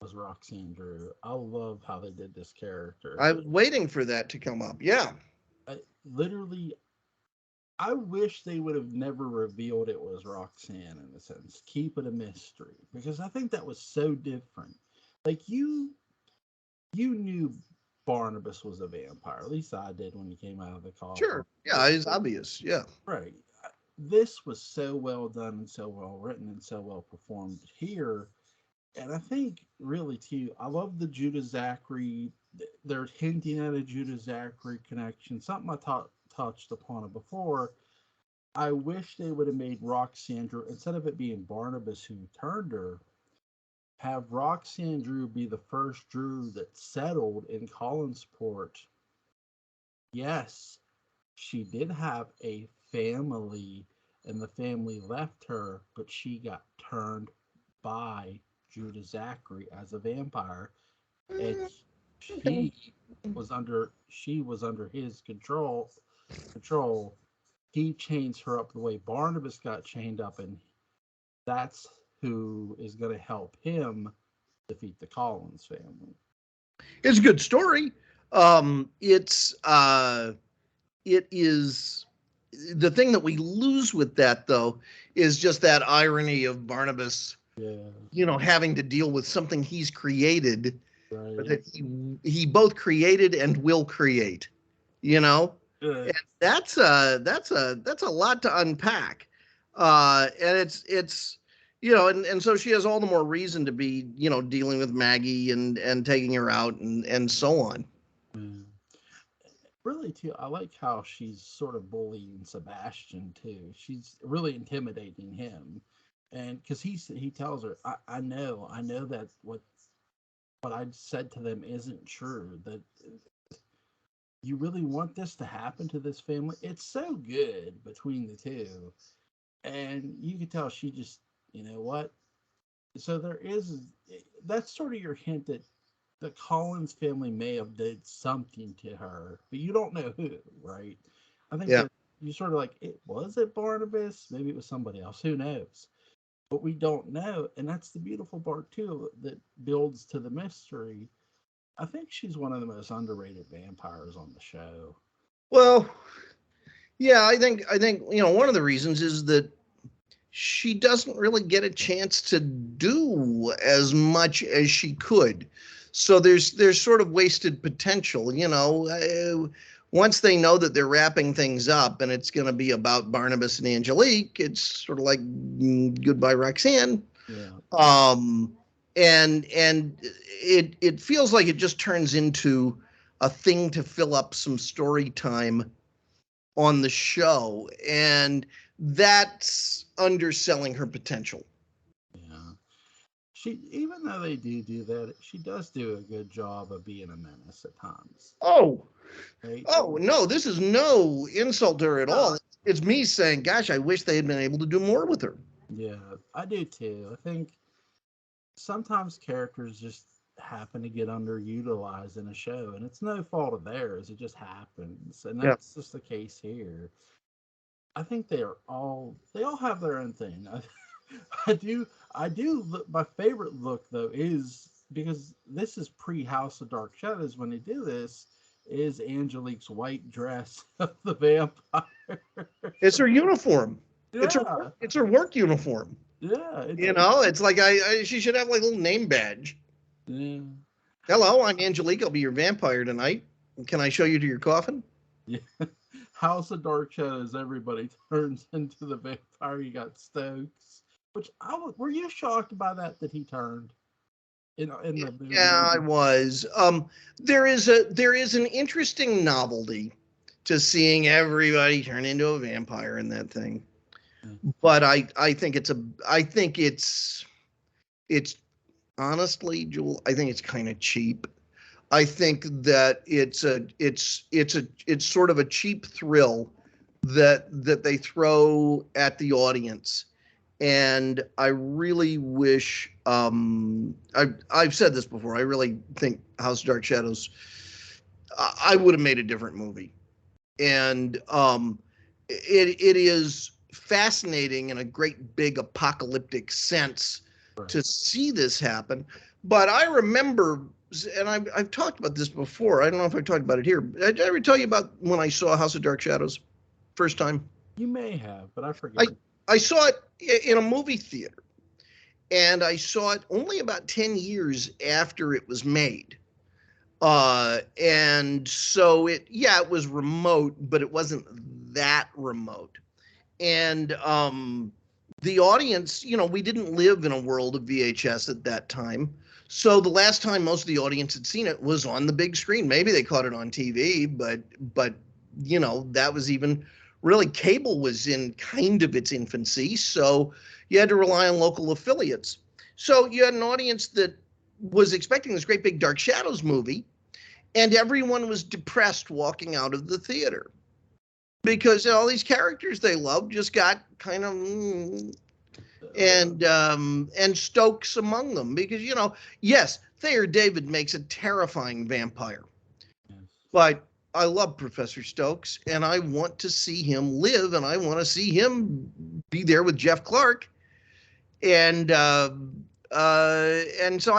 was Roxanne Drew. I love how they did this character. I was waiting for that to come up. Yeah. Literally, I wish they would have never revealed it was Roxanne in a sense. Keep it a mystery because I think that was so different. Like you knew Barnabas was a vampire. At least I did when he came out of the coffin. Sure. Yeah, it's obvious. Yeah. Right. This was so well done and so well written and so well performed here. And I think really too, I love the Judah Zachary. They're hinting at a Judah Zachary connection. Something I touched upon it before. I wish they would have made Roxanne Drew, instead of it being Barnabas who turned her, have Roxanne Drew be the first Drew that settled in Collinsport. Yes, she did have a family, and the family left her, but she got turned by Judah Zachary as a vampire, and Okay. she was under his control. He chains her up the way Barnabas got chained up, and that's who is going to help him defeat the Collins family. It's a good story. It is the thing that we lose with that, though, is just that irony of Barnabas, Yeah, having to deal with something he's created, but right. that he both created and will create, Uh, and that's a lot to unpack, and it's and so she has all the more reason to be dealing with Maggie and taking her out and so on. yeah. Really, too, I like how she's sort of bullying Sebastian too. She's really intimidating him, and because he tells her, I know that what I said to them isn't true. That you really want this to happen to this family. It's so good between the two, and you can tell she just, you know what. So there is that's sort of your hint that the Collins family may have did something to her, but you don't know who, right? I think Yeah. that you sort of like, it Barnabas? Maybe it was somebody else. Who knows? But we don't know, and that's the beautiful part too that builds to the mystery. I think she's one of the most underrated vampires on the show. Well, Yeah, I think one of the reasons is that she doesn't really get a chance to do as much as she could. So there's sort of wasted potential, once they know that they're wrapping things up and it's going to be about Barnabas and Angelique, it's sort of like goodbye Roxanne. Yeah. Um, and it feels like it just turns into a thing to fill up some story time on the show, and that's underselling her potential. Yeah. She, even though they do that, she does do a good job of being a menace at times. Oh, Right? oh no, this is no insult to her at all. No. It's me saying, gosh, I wish they had been able to do more with her. Yeah, I do too. I think sometimes characters just happen to get underutilized in a show, and it's no fault of theirs. It just happens, and Yeah. that's just the case here. I think they all have their own thing. I do look, my favorite look though is because this is pre House of Dark Shadows when they do this is Angelique's white dress of the vampire. It's her uniform. Yeah, It's her work uniform. yeah, It's like she should have like a little name badge. yeah, Hello, I'm Angelique. I'll be your vampire tonight. Can I show you to your coffin? yeah. House of Dark Shadows. Everybody turns into the vampire. You got Stokes, which were you shocked by that he turned in the movie? Yeah, I was. There is an interesting novelty to seeing everybody turn into a vampire in that thing. But I think it's honestly, Jewel, I think it's kind of cheap. I think that it's sort of a cheap thrill that they throw at the audience. And I really wish I've said this before. I really think House of Dark Shadows I would have made a different movie. And it is fascinating in a great big apocalyptic sense Right. to see this happen. But I remember, and I've talked about this before. I don't know if I talked about it here. Did I ever tell you about when I saw House of Dark Shadows first time? You may have, but I forget. I saw it in a movie theater, and I saw it only about 10 years after it was made. And so it was remote, but it wasn't that remote. And the audience, we didn't live in a world of VHS at that time. So the last time most of the audience had seen it was on the big screen. Maybe they caught it on TV, but that was even really cable was in kind of its infancy. So you had to rely on local affiliates. So you had an audience that was expecting this great big Dark Shadows movie, and everyone was depressed walking out of the theater because all these characters they loved just got kind of and Stokes among them because yes, Thayer David makes a terrifying vampire, Yes. but I love Professor Stokes and I want to see him live and I want to see him be there with Jeff Clark and so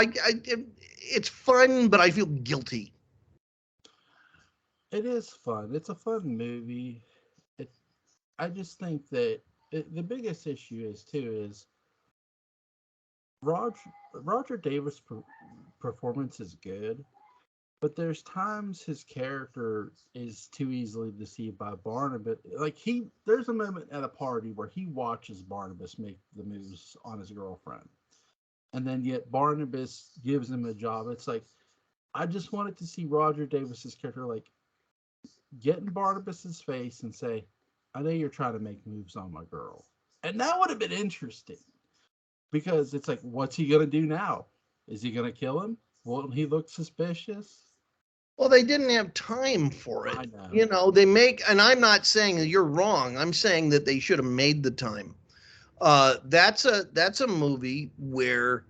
it's fun, but I feel guilty. It is fun. It's a fun movie. I just think that the biggest issue is Roger Davis' performance is good, but there's times his character is too easily deceived by Barnabas. Like there's a moment at a party where he watches Barnabas make the moves on his girlfriend, and then yet Barnabas gives him a job. It's like I just wanted to see Roger Davis's character like get in Barnabas's face and say, "I know you're trying to make moves on my girl," and that would have been interesting because it's like, what's he gonna do now? Is he gonna kill him? Won't he look suspicious? Well, they didn't have time for it. I know. And I'm not saying that you're wrong. I'm saying that they should have made the time. That's a movie where,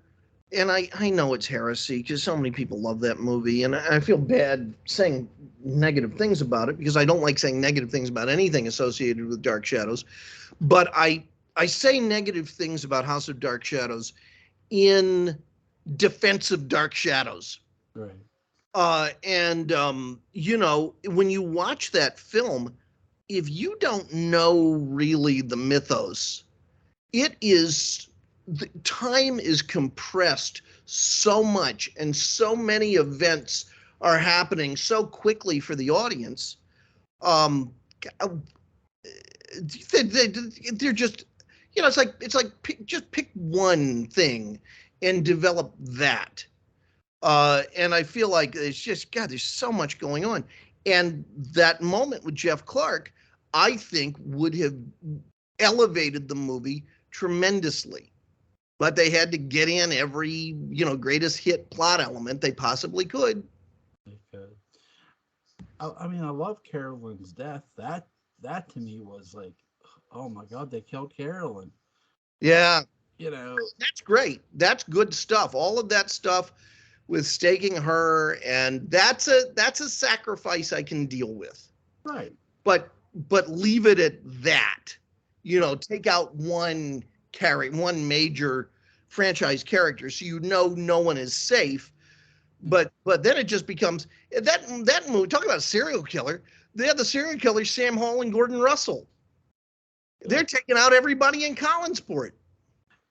and I know it's heresy because so many people love that movie, and I feel bad saying negative things about it because I don't like saying negative things about anything associated with Dark Shadows. But I say negative things about House of Dark Shadows in defense of Dark Shadows. Right. And when you watch that film, if you don't know really the mythos, it is, the time is compressed so much and so many events are happening so quickly for the audience. They're just, it's like just pick one thing and develop that. And I feel like it's just, God, there's so much going on. And that moment with Jeff Clark, I think, would have elevated the movie tremendously. But they had to get in every, greatest hit plot element they possibly could. I mean, I love Carolyn's death. That to me was like, oh my God, they killed Carolyn. Yeah. That's great. That's good stuff. All of that stuff with staking her, and that's a sacrifice I can deal with. Right. But leave it at that. Take out one major franchise character, so no one is safe. But then it just becomes that movie. Talk about a serial killer. They have the serial killers, Sam Hall and Gordon Russell. They're taking out everybody in Collinsport.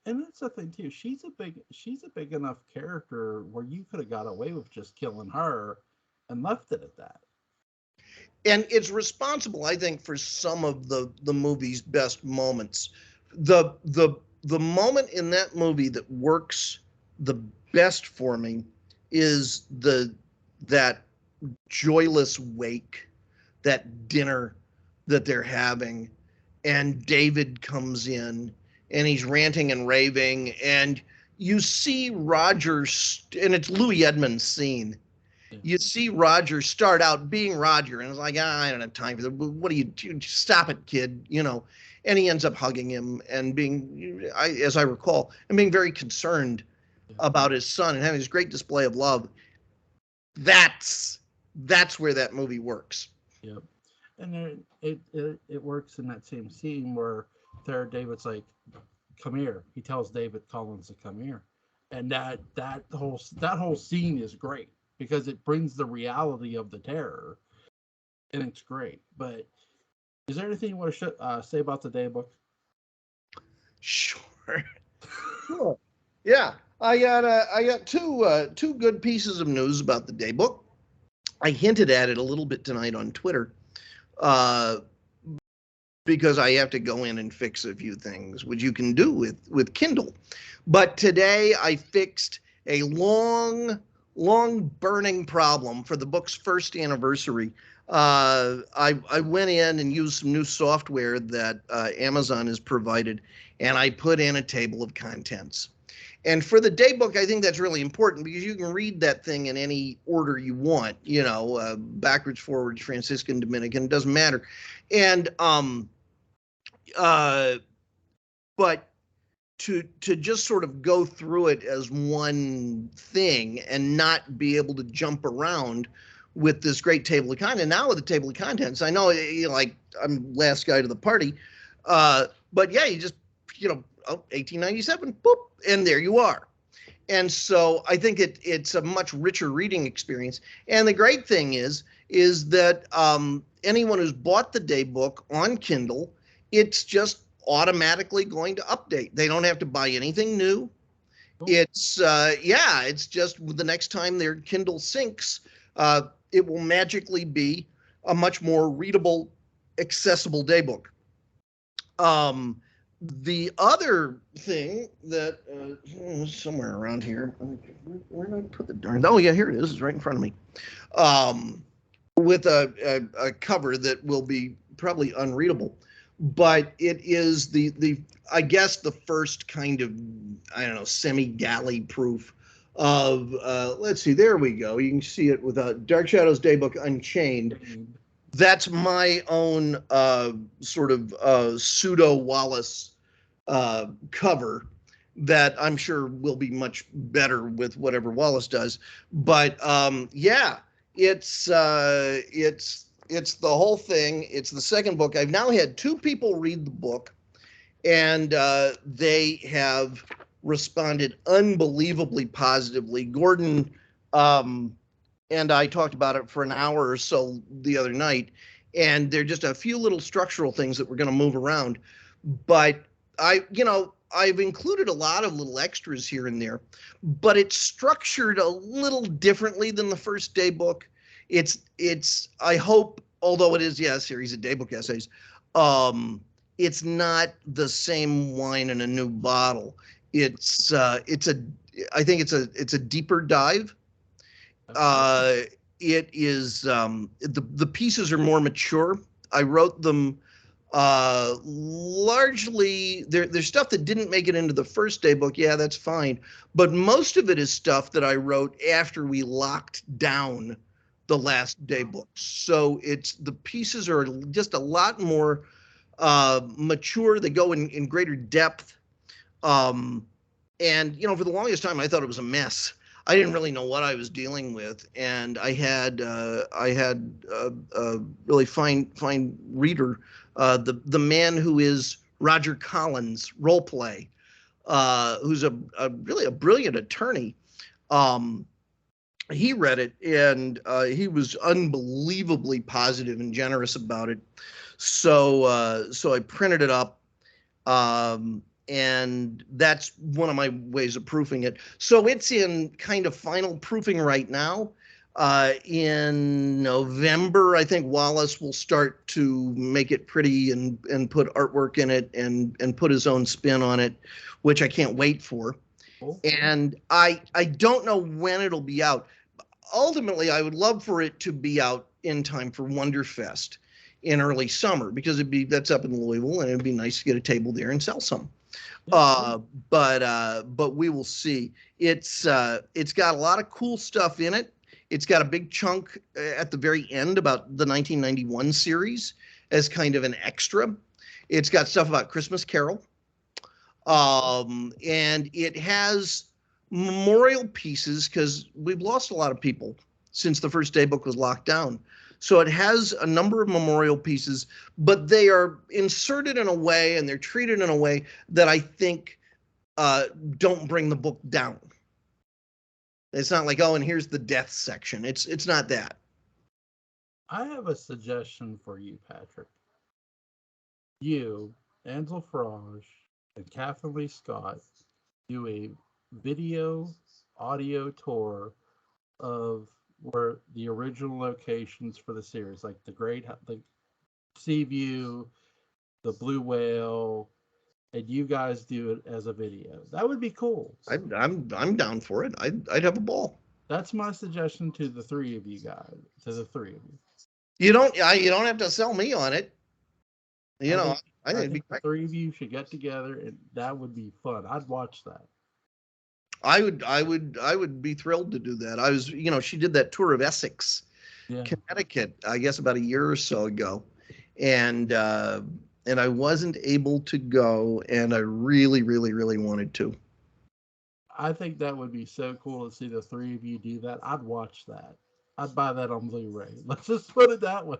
And that's the thing too. She's a big enough character where you could have got away with just killing her and left it at that. And it's responsible, I think, for some of the movie's best moments. The moment in that movie that works the best for me is that joyless wake, that dinner that they're having, and David comes in and he's ranting and raving, and you see Roger, and it's Louis Edmonds' scene. You see Roger start out being Roger, and it's like, I don't have time for that. What do you do? Stop it, kid. And he ends up hugging him and being, as I recall, and being very concerned about his son and having this great display of love. That's where that movie works. Yep. And it works in that same scene where David's like, come here. He tells David Collins to come here. And that whole scene is great because it brings the reality of the terror, and it's great. But is there anything you want to say about the daybook? Sure. Yeah, I got two good pieces of news about the daybook. I hinted at it a little bit tonight on Twitter, because I have to go in and fix a few things, which you can do with Kindle. But today I fixed a long burning problem for the book's first anniversary. I went in and used some new software that Amazon has provided, and I put in a table of contents. And for the daybook, I think that's really important because you can read that thing in any order you want, backwards, forwards, Franciscan, Dominican, it doesn't matter. And but to just sort of go through it as one thing and not be able to jump around with this great table of content. Now with the table of contents, I know, like, I'm last guy to the party, but yeah, you just, 1897, boop, and there you are. And so I think it's a much richer reading experience. And the great thing is that anyone who's bought the daybook on Kindle, it's just automatically going to update. They don't have to buy anything new. It's just the next time their Kindle syncs, it will magically be a much more readable, accessible daybook. The other thing that somewhere around here, where did I put the darn? Oh yeah, here it is. It's right in front of me. With a cover that will be probably unreadable, but it is the I guess the first kind of, I don't know, semi-galley proof of let's see, there we go. You can see it with Dark Shadows Daybook Unchained. That's my own sort of pseudo Wallace cover that I'm sure will be much better with whatever Wallace does. But yeah, it's the whole thing. It's the second book. I've now had two people read the book, and they have responded unbelievably positively. Gordon and I talked about it for an hour or so the other night, and there are just a few little structural things that we're going to move around. But I've included a lot of little extras here and there, but it's structured a little differently than the first day book. It's I hope, although it is a series of daybook essays, it's not the same wine in a new bottle. I think it's a deeper dive. It is the pieces are more mature. I wrote them largely. There's stuff that didn't make it into the first day book. Yeah, that's fine. But most of it is stuff that I wrote after we locked down the last day book. So the pieces are just a lot more mature. They go in greater depth. And for the longest time, I thought it was a mess. I didn't really know what I was dealing with, and I had a really fine reader, the man who is Roger Collins, role play, who's really a brilliant attorney. He read it, and he was unbelievably positive and generous about it. So I printed it up. And that's one of my ways of proofing it. So it's in kind of final proofing right now. In November, I think Wallace will start to make it pretty and put artwork in it and put his own spin on it, which I can't wait for. Cool. And I don't know when it'll be out. Ultimately, I would love for it to be out in time for Wonderfest in early summer, because that's up in Louisville, and it'd be nice to get a table there and sell some. But we will see. It's got a lot of cool stuff in it. It's got a big chunk at the very end about the 1991 series as kind of an extra. It's got stuff about Christmas Carol. And it has memorial pieces, because we've lost a lot of people since the first day book was locked down. So it has a number of memorial pieces, but they are inserted in a way and they're treated in a way that I think don't bring the book down. It's not like, oh, and here's the death section. It's not that. I have a suggestion for you, Patrick. You, Ansel Farage, and Catherine Lee Scott do a video audio tour of where the original locations for the series, like the Seaview, the Blue Whale, and you guys do it as a video. That would be cool. I'm down for it. I'd have a ball. That's my suggestion to the three of you guys. To the three of you. You don't have to sell me on it. I think the three of you should get together, and that would be fun. I'd watch that. I would be thrilled to do that. I was, she did that tour of Essex, Connecticut, I guess about a year or so ago. And I wasn't able to go, and I really, really, really wanted to. I think that would be so cool to see the three of you do that. I'd watch that. I'd buy that on Blu-ray. Let's just put it that way.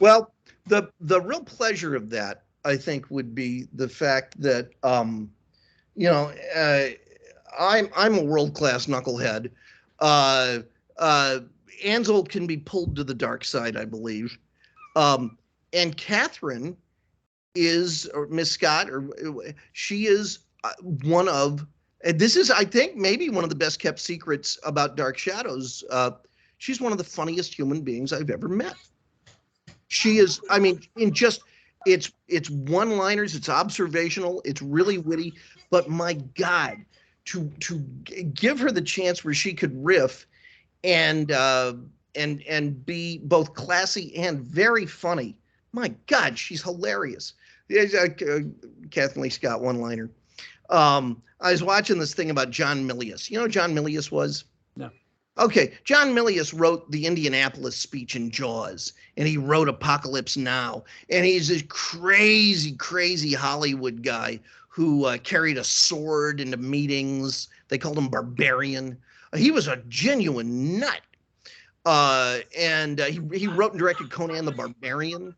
Well, the real pleasure of that, I think, would be the fact that, I'm a world-class knucklehead. Ansel can be pulled to the dark side, I believe. And Catherine is, or Miss Scott, she is one of, this is, I think, maybe one of the best kept secrets about Dark Shadows. She's one of the funniest human beings I've ever met. She is, it's one-liners, it's observational, it's really witty, but my God, to give her the chance where she could riff and be both classy and very funny. My God, she's hilarious. Kathleen Lee Scott one-liner. I was watching this thing about John Milius. You know who John Milius was? No. Okay, John Milius wrote the Indianapolis speech in Jaws, and he wrote Apocalypse Now. And he's this crazy, crazy Hollywood guy who carried a sword into meetings. They called him Barbarian. He was a genuine nut. And he wrote and directed Conan the Barbarian.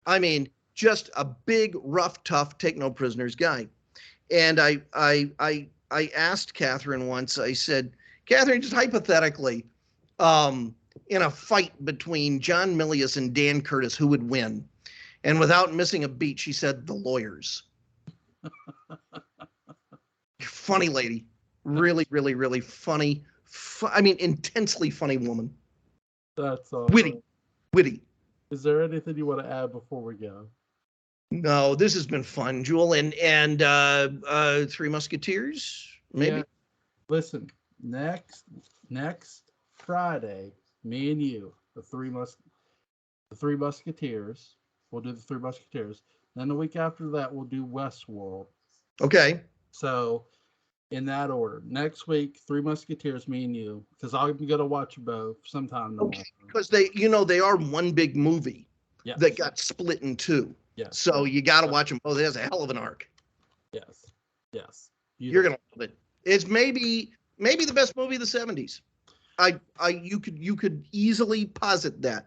I mean, just a big, rough, tough, take no prisoners guy. And I asked Catherine once, I said, Catherine, just hypothetically, in a fight between John Milius and Dan Curtis, who would win? And without missing a beat, she said, the lawyers. Funny lady. Really, really, really funny. I mean, intensely funny woman. That's all. Witty. Is there anything you want to add before we go? No, this has been fun, Jewel. And Three Musketeers, maybe? Yeah. Listen, next Friday, me and you, the Three Musketeers. We'll do the Three Musketeers. Then the week after that, we'll do Westworld. Okay. So, in that order, next week, Three Musketeers, me and you, because I'm gonna watch both sometime. Okay, because they are one big movie that got split in two. Yes. So you got to watch them both. It has a hell of an arc. Yes. You're gonna love it. It's maybe the best movie of the '70s. You could easily posit that.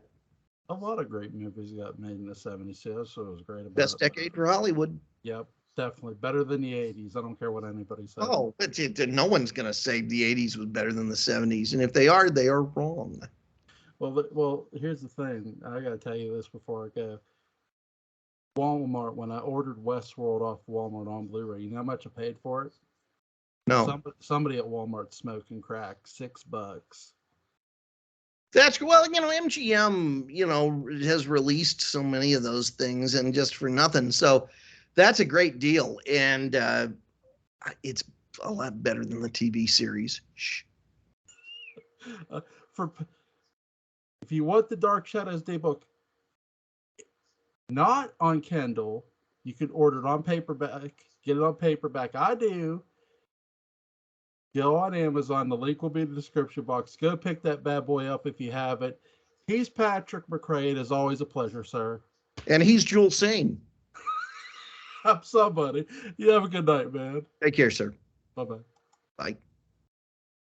A lot of great movies got made in the '70s. So that's what was great about Best decade for Hollywood. Yep, definitely better than the '80s. I don't care what anybody says. Oh, but no one's gonna say the '80s was better than the '70s, and if they are wrong. Well, here's the thing. I gotta tell you this before I go. Walmart, when I ordered Westworld off Walmart on Blu-ray, you know how much I paid for it? No. Somebody at Walmart smoking crack, $6. That's well, MGM, has released so many of those things, and just for nothing. So that's a great deal, and it's a lot better than the TV series. Shh. If you want the Dark Shadows Day book, not on Kindle, you can order it on paperback. Get it on paperback. I do. Go on Amazon. The link will be in the description box. Go pick that bad boy up if you have it. He's Patrick McCray. It is always a pleasure, sir. And he's Jules Sane. I'm somebody. You have a good night, man. Take care, sir. Bye-bye. Bye.